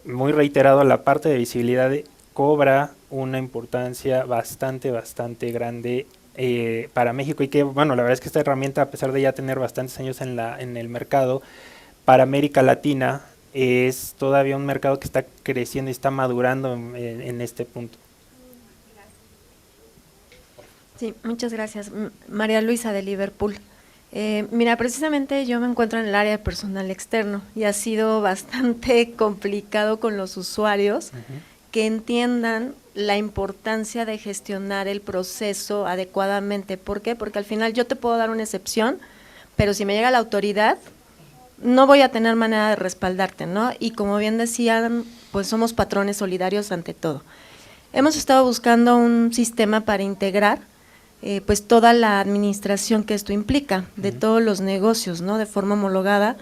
muy reiterado, la parte de visibilidad cobra una importancia bastante grande para México, y que, bueno, la verdad es que esta herramienta, a pesar de ya tener bastantes años en el mercado, para América Latina es todavía un mercado que está creciendo y está madurando en este punto. Sí, muchas gracias. María Luisa de Liverpool. Mira, precisamente yo me encuentro en el área de personal externo y ha sido bastante complicado con los usuarios que entiendan la importancia de gestionar el proceso adecuadamente. ¿Por qué? Porque al final yo te puedo dar una excepción, pero si me llega la autoridad, no voy a tener manera de respaldarte, ¿no? Y como bien decían, pues somos patrones solidarios ante todo. Hemos estado buscando un sistema para integrar pues toda la administración que esto implica, de todos los negocios, ¿no? De forma homologada.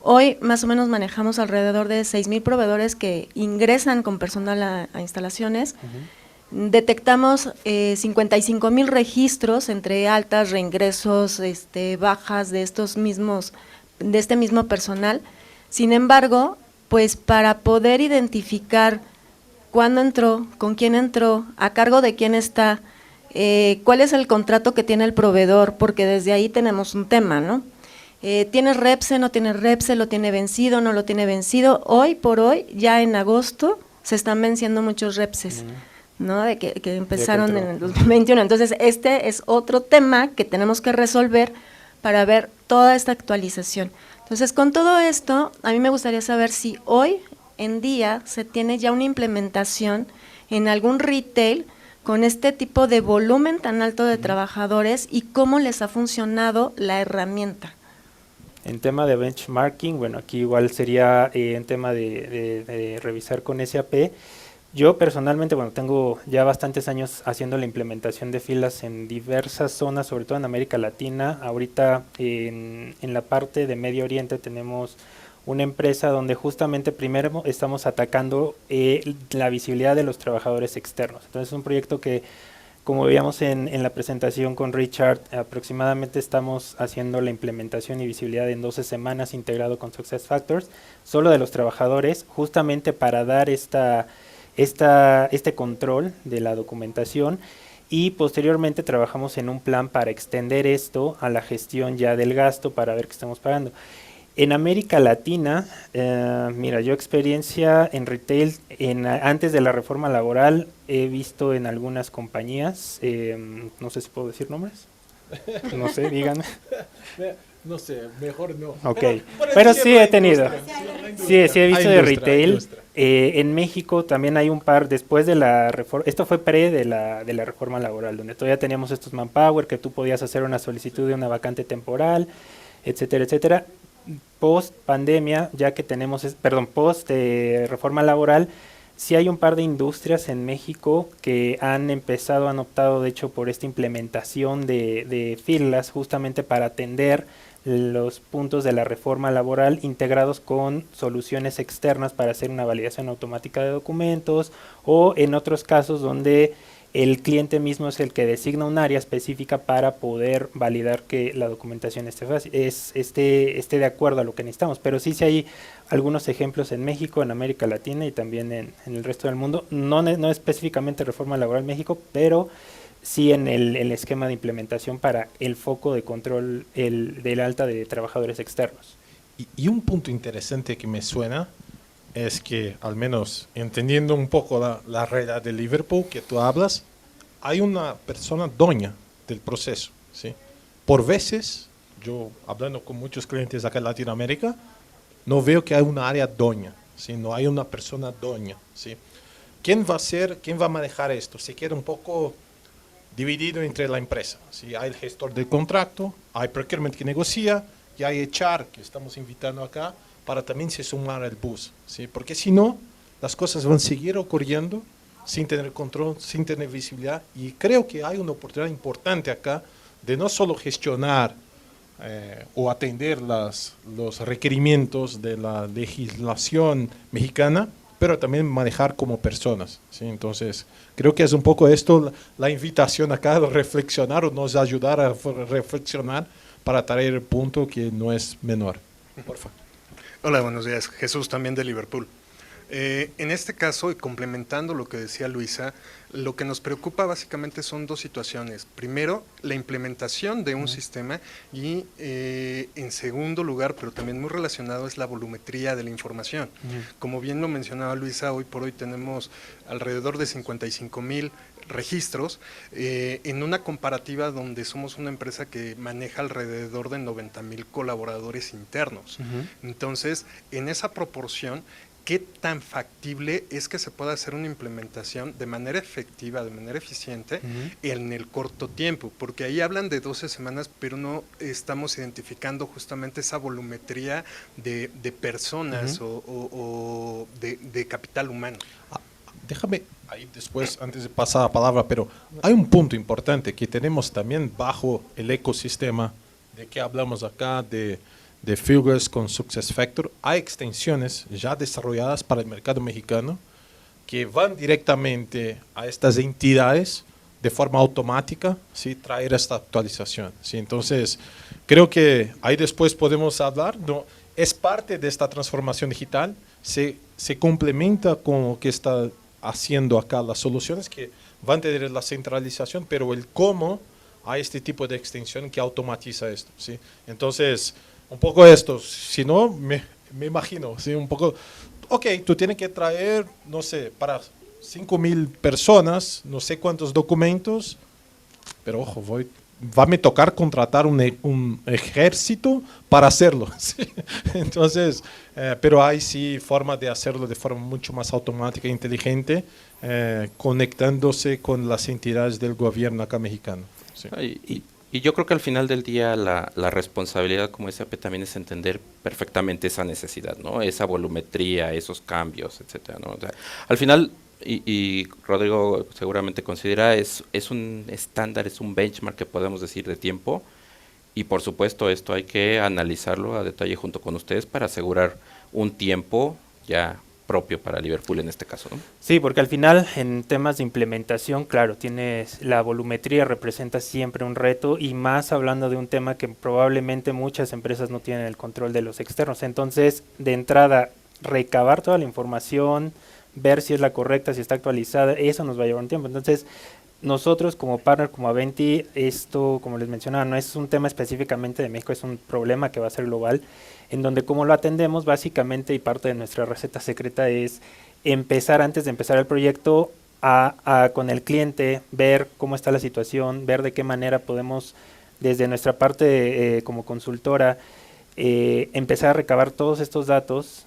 Hoy más o menos manejamos alrededor de 6,000 proveedores que ingresan con personal a instalaciones. Detectamos 55,000 registros entre altas, reingresos, bajas de este mismo personal. Sin embargo, pues para poder identificar cuándo entró, con quién entró, a cargo de quién está, cuál es el contrato que tiene el proveedor, porque desde ahí tenemos un tema, ¿no? ¿Tienes REPSE, no tienes REPSE, lo tiene vencido, no lo tiene vencido? Hoy por hoy, ya en agosto, se están venciendo muchos REPSES, ¿no? De que empezaron en el 2021. Entonces, este es otro tema que tenemos que resolver para ver toda esta actualización. Entonces, con todo esto, a mí me gustaría saber si hoy en día se tiene ya una implementación en algún retail con este tipo de volumen tan alto de trabajadores y cómo les ha funcionado la herramienta. En tema de benchmarking, bueno, aquí igual sería en tema de revisar con SAP. Yo personalmente, bueno, tengo ya bastantes años haciendo la implementación de filas en diversas zonas, sobre todo en América Latina. Ahorita en la parte de Medio Oriente tenemos una empresa donde justamente primero estamos atacando la visibilidad de los trabajadores externos. Entonces es un proyecto que, como veíamos en la presentación con Richard, aproximadamente estamos haciendo la implementación y visibilidad en 12 semanas integrado con SuccessFactors, solo de los trabajadores, justamente para dar este control de la documentación, y posteriormente trabajamos en un plan para extender esto a la gestión ya del gasto para ver qué estamos pagando. En América Latina, mira, yo experiencia en retail antes de la reforma laboral he visto en algunas compañías, no sé si puedo decir nombres, no sé, díganme. No sé, mejor no. Ok, pero sí he tenido, sí he visto de retail. En México también hay un par, después de la reforma, esto fue pre de la reforma laboral, donde todavía teníamos estos manpower, que tú podías hacer una solicitud de una vacante temporal, etcétera, etcétera. Post pandemia, ya que tenemos, post reforma laboral, sí hay un par de industrias en México que han optado de hecho por esta implementación de filas justamente para atender los puntos de la reforma laboral integrados con soluciones externas para hacer una validación automática de documentos, o en otros casos donde el cliente mismo es el que designa un área específica para poder validar que la documentación esté de acuerdo a lo que necesitamos. Pero sí hay algunos ejemplos en México, en América Latina y también en el resto del mundo, no específicamente reforma laboral México, pero sí en el esquema de implementación para el foco de control del alta de trabajadores externos. Y un punto interesante que me suena es que, al menos entendiendo un poco la realidad de Liverpool que tú hablas, hay una persona dueña del proceso, ¿sí? Por veces, yo hablando con muchos clientes acá en Latinoamérica, no veo que hay una área dueña, ¿sí? No hay una persona dueña, ¿sí? ¿Quién va a manejar esto? Se queda un poco dividido entre la empresa, ¿sí? Hay el gestor del contrato, hay procurement que negocia, y hay HR que estamos invitando acá, para también se sumar al bus, ¿sí? Porque si no, las cosas van a seguir ocurriendo sin tener control, sin tener visibilidad, y creo que hay una oportunidad importante acá de no solo gestionar o atender los requerimientos de la legislación mexicana, pero también manejar como personas, ¿sí? Entonces, creo que es un poco esto la invitación acá de reflexionar o nos ayudar a reflexionar para traer el punto que no es menor. Por favor. Hola, buenos días. Jesús, también de Liverpool. En este caso, y complementando lo que decía Luisa, lo que nos preocupa básicamente son dos situaciones. Primero, la implementación de un sistema y en segundo lugar, pero también muy relacionado, es la volumetría de la información. Como bien lo mencionaba Luisa, hoy por hoy tenemos alrededor de 55,000 registros en una comparativa donde somos una empresa que maneja alrededor de 90,000 colaboradores internos. Entonces, en esa proporción, ¿qué tan factible es que se pueda hacer una implementación de manera efectiva, de manera eficiente en el corto tiempo? Porque ahí hablan de 12 semanas, pero no estamos identificando justamente esa volumetría de personas o de capital humano. Déjame ahí después, antes de pasar la palabra, pero hay un punto importante que tenemos también bajo el ecosistema de que hablamos acá de Fieldglass con SuccessFactors. Hay extensiones ya desarrolladas para el mercado mexicano que van directamente a estas entidades de forma automática, ¿sí? Traer esta actualización, ¿sí? Entonces, creo que ahí después podemos hablar, ¿no? Es parte de esta transformación digital, se complementa con lo que está haciendo acá las soluciones que van a tener la centralización, pero el cómo hay este tipo de extensión que automatiza esto, ¿sí? Entonces, un poco esto, si no, me imagino, ¿sí? Un poco, ok, tú tienes que traer, no sé, para 5,000 personas, no sé cuántos documentos, pero ojo, va a me tocar contratar un ejército para hacerlo, ¿sí? Entonces, pero hay sí forma de hacerlo de forma mucho más automática e inteligente, conectándose con las entidades del gobierno acá mexicano. Sí. Y yo creo que al final del día la responsabilidad como SAP también es entender perfectamente esa necesidad, ¿no? Esa volumetría, esos cambios, etcétera, ¿no? O sea, al final, y Rodrigo seguramente considera, es un estándar, es un benchmark que podemos decir de tiempo, y por supuesto esto hay que analizarlo a detalle junto con ustedes para asegurar un tiempo ya propio para Liverpool en este caso, ¿no? Sí, porque al final en temas de implementación, claro, la volumetría representa siempre un reto, y más hablando de un tema que probablemente muchas empresas no tienen el control de los externos. Entonces, de entrada, recabar toda la información, ver si es la correcta, si está actualizada, eso nos va a llevar un tiempo. Entonces, nosotros como partner, como Aventi, esto, como les mencionaba, no es un tema específicamente de México, es un problema que va a ser global, en donde como lo atendemos básicamente, y parte de nuestra receta secreta es empezar, antes de empezar el proyecto, con el cliente, ver cómo está la situación, ver de qué manera podemos, desde nuestra parte como consultora, empezar a recabar todos estos datos,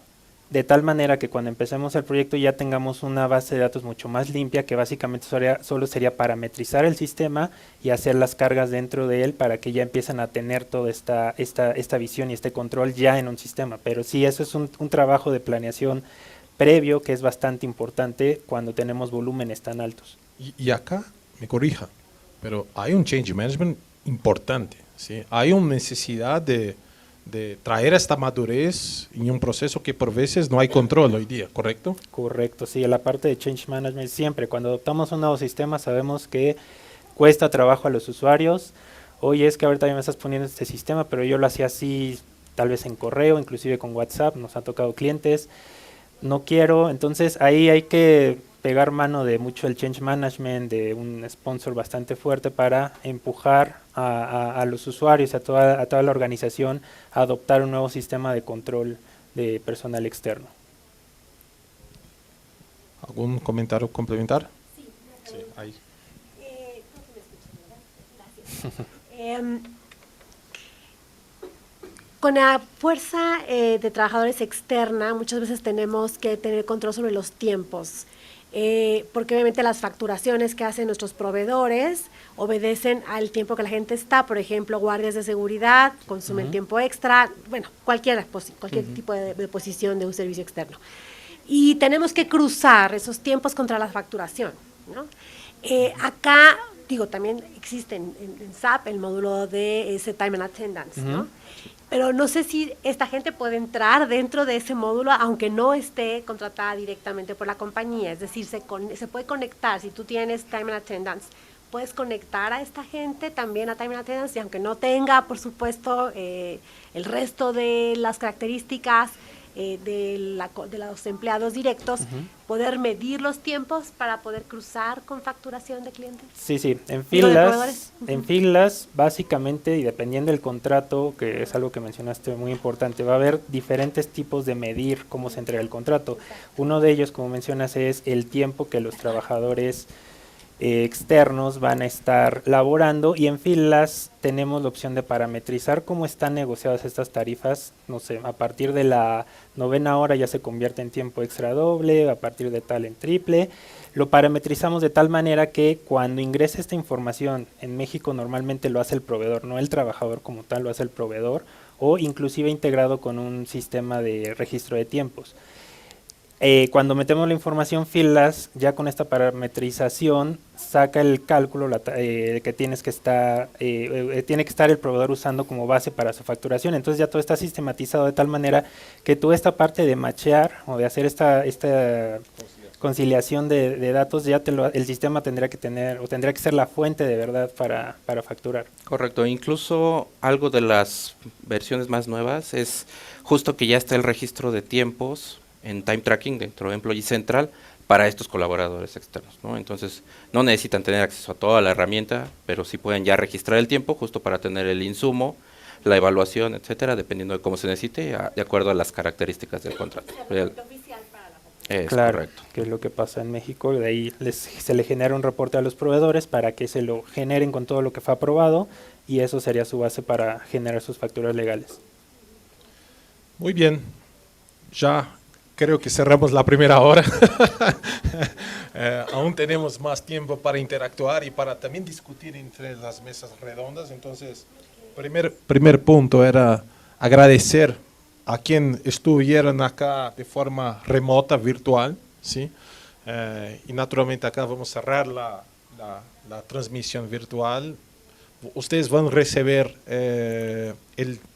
de tal manera que cuando empecemos el proyecto ya tengamos una base de datos mucho más limpia, que básicamente solo sería parametrizar el sistema y hacer las cargas dentro de él para que ya empiecen a tener toda esta visión y este control ya en un sistema. Pero sí, eso es un trabajo de planeación previo que es bastante importante cuando tenemos volúmenes tan altos. Y acá, me corrija, pero hay un change management importante, ¿sí? Hay una necesidad de traer esta madurez en un proceso que por veces no hay control hoy día, ¿correcto? Correcto, sí, la parte de change management siempre, cuando adoptamos un nuevo sistema sabemos que cuesta trabajo a los usuarios. Oye, es que ahorita ya me estás poniendo este sistema, pero yo lo hacía así, tal vez en correo, inclusive con WhatsApp, nos ha tocado clientes, no quiero. Entonces ahí hay que pegar mano de mucho el change management, de un sponsor bastante fuerte para empujar a los usuarios, a toda la organización a adoptar un nuevo sistema de control de personal externo. ¿Algún comentario complementar? Sí, ahí. Gracias. Con la fuerza de trabajadores externa, muchas veces tenemos que tener control sobre los tiempos, porque obviamente las facturaciones que hacen nuestros proveedores obedecen al tiempo que la gente está. Por ejemplo, guardias de seguridad consumen tiempo extra, bueno, cualquier tipo de posición de un servicio externo. Y tenemos que cruzar esos tiempos contra la facturación, ¿no? Acá, digo, también existe en SAP el módulo de ese time and attendance, ¿no? Pero no sé si esta gente puede entrar dentro de ese módulo aunque no esté contratada directamente por la compañía. Es decir, se puede conectar. Si tú tienes time and attendance, puedes conectar a esta gente también a time and attendance, y aunque no tenga, por supuesto, el resto de las características de los empleados directos, poder medir los tiempos para poder cruzar con facturación de clientes. Sí, en filas, básicamente, y dependiendo del contrato, que es algo que mencionaste muy importante, va a haber diferentes tipos de medir cómo se entrega el contrato. Uno de ellos, como mencionas, es el tiempo que los trabajadores externos van a estar laborando, y en filas tenemos la opción de parametrizar cómo están negociadas estas tarifas. No sé, a partir de la 9ª hora ya se convierte en tiempo extra doble, a partir de tal en triple. Lo parametrizamos de tal manera que cuando ingrese esta información, en México normalmente lo hace el proveedor, no el trabajador como tal, lo hace el proveedor, o inclusive integrado con un sistema de registro de tiempos. Cuando metemos la información fieldglass, ya con esta parametrización, saca el cálculo que tiene que estar el proveedor usando como base para su facturación. Entonces ya todo está sistematizado de tal manera que tú esta parte de machear o de hacer esta conciliación de datos, ya el sistema tendría que tener o tendría que ser la fuente de verdad para facturar. Correcto, incluso algo de las versiones más nuevas es justo que ya está el registro de tiempos en time tracking dentro de Employee Central para estos colaboradores externos, ¿no? Entonces no necesitan tener acceso a toda la herramienta, pero sí pueden ya registrar el tiempo justo para tener el insumo, la evaluación, etcétera, dependiendo de cómo se necesite, de acuerdo a las características del contrato. Es claro, correcto. que es lo que pasa en México, de ahí se le genera un reporte a los proveedores para que se lo generen con todo lo que fue aprobado y eso sería su base para generar sus facturas legales. Muy bien, ya creo que cerramos la primera hora. Aún tenemos más tiempo para interactuar y para también discutir entre las mesas redondas. Entonces, primer punto era agradecer a quien estuvieron acá de forma remota, virtual, ¿sí? Y naturalmente acá vamos a cerrar la transmisión virtual. Ustedes van a recibir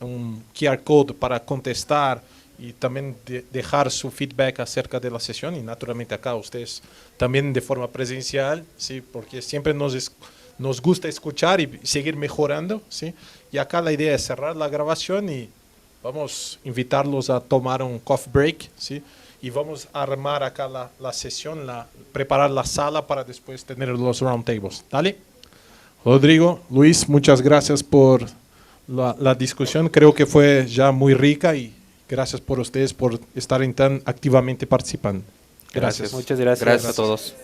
un QR code para contestar y también dejar su feedback acerca de la sesión y naturalmente acá ustedes también de forma presencial, ¿sí? Porque siempre nos gusta escuchar y seguir mejorando, ¿sí? Y acá la idea es cerrar la grabación y vamos a invitarlos a tomar un coffee break, ¿sí? Y vamos a armar acá la sesión, preparar la sala para después tener los roundtables. ¿Dale? Rodrigo, Luis, muchas gracias por la discusión. Creo que fue ya muy rica y gracias por ustedes por estar tan activamente participando. Gracias. Muchas gracias. Gracias a todos.